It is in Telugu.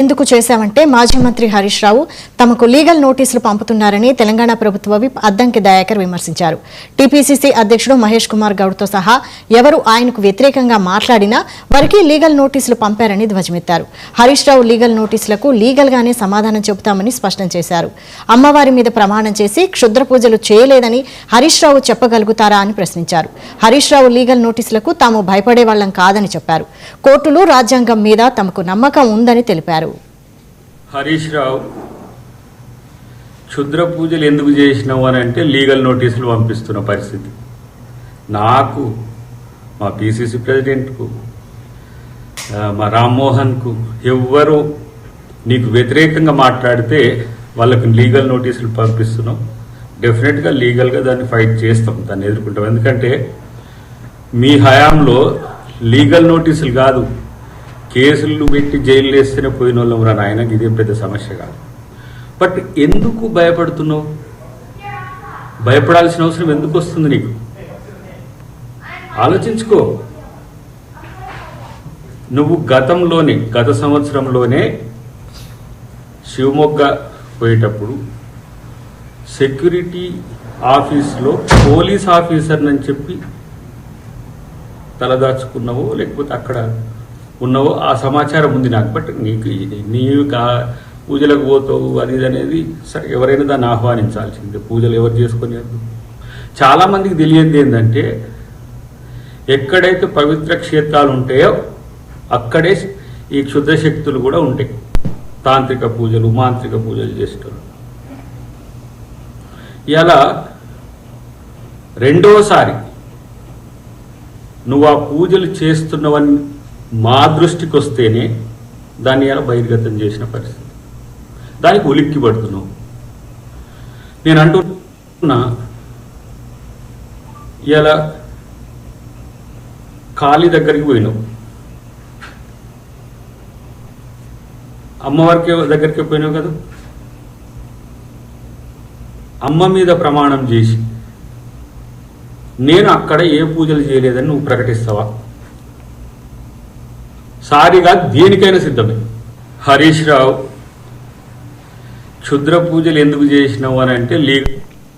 ఎందుకు చేశామంటే మాజీ మంత్రి హరీష్ రావు తమకు లీగల్ నోటీసులు పంపుతున్నారని తెలంగాణ ప్రభుత్వ విప్ అద్దంకి దయాకర్ విమర్శించారు. టీపీసీసీ అధ్యక్షుడు మహేష్ కుమార్ గౌడ్తో సహా ఎవరు ఆయనకు వ్యతిరేకంగా మాట్లాడినా వారికి లీగల్ నోటీసులు పంపారని ధ్వజమెత్తారు. హరీష్ రావు లీగల్ నోటీసులకు లీగల్గానే సమాధానం చెబుతామని స్పష్టం చేశారు. అమ్మవారి మీద ప్రమాణం చేసి క్షుద్ర పూజలు చేయలేదని హరీష్ రావు చెప్పగలుగుతారా అని ప్రశ్నించారు. హరీష్ రావు లీగల్ నోటీసులకు తాము భయపడే వాళ్లం కాదని చెప్పారు. కోర్టులు రాజ్యాంగం మీద తమకు నమ్మకం ఉందని తెలిపారు. హరీష్ రావు క్షుద్ర పూజలు ఎందుకు చేసినావు అని అంటే లీగల్ నోటీసులు పంపిస్తున్న పరిస్థితి. నాకు, మా పిసిసి ప్రెసిడెంట్కు, మా రామ్మోహన్కు ఎవ్వరు నీకు వ్యతిరేకంగా మాట్లాడితే వాళ్ళకు లీగల్ నోటీసులు పంపిస్తున్నాం. డెఫినెట్గా లీగల్గా దాన్ని ఫైట్ చేస్తాం, దాన్ని ఎదుర్కొంటాం. ఎందుకంటే మీ హయాంలో లీగల్ నోటీసులు కాదు, కేసులు పెట్టి జైలు వేస్తేనే పోయిన వాళ్ళం రా నాయన, ఇదేం పెద్ద సమస్య కాదు. బట్ ఎందుకు భయపడుతున్నావు? భయపడాల్సిన అవసరం ఎందుకు వస్తుంది నీకు? ఆలోచించుకో. నువ్వు గత సంవత్సరంలోనే శివమొగ్గ పోయేటప్పుడు సెక్యూరిటీ ఆఫీస్లో పోలీస్ ఆఫీసర్ అని చెప్పి తలదాచుకున్నావో లేకపోతే అక్కడ ఉన్నావో ఆ సమాచారం ఉంది నాకు. బట్ నీవు పూజలకు పోతావు అది అనేది సరే, ఎవరైనా దాన్ని ఆహ్వానించాల్సిందే. పూజలు ఎవరు చేసుకొని చాలామందికి తెలియదు ఏంటంటే ఎక్కడైతే పవిత్ర క్షేత్రాలు ఉంటాయో అక్కడే ఈ క్షుద్ర శక్తులు కూడా ఉంటాయి. తాంత్రిక పూజలు, మాంత్రిక పూజలు చేసేటోళ్ళు. ఇలా రెండోసారి నువ్వు ఆ పూజలు చేస్తున్నవని మా దృష్టికి వస్తేనే దాన్ని ఇలా బహిర్గతం చేసిన పరిస్థితి. దానికి ఉలిక్కి పడుతున్నావు. నేను అంటున్నా, ఇలా కాళీ దగ్గరికి పోయినావు, అమ్మవారికి దగ్గరికి పోయినావు కదా, అమ్మ మీద ప్రమాణం చేసి నేను అక్కడ ఏ పూజలు చేయలేదని నువ్వు ప్రకటిస్తావా? సారిగా దేనికైనా సిద్ధమే. హరీష్ రావు క్షుద్ర పూజలు ఎందుకు చేసినావు అని అంటే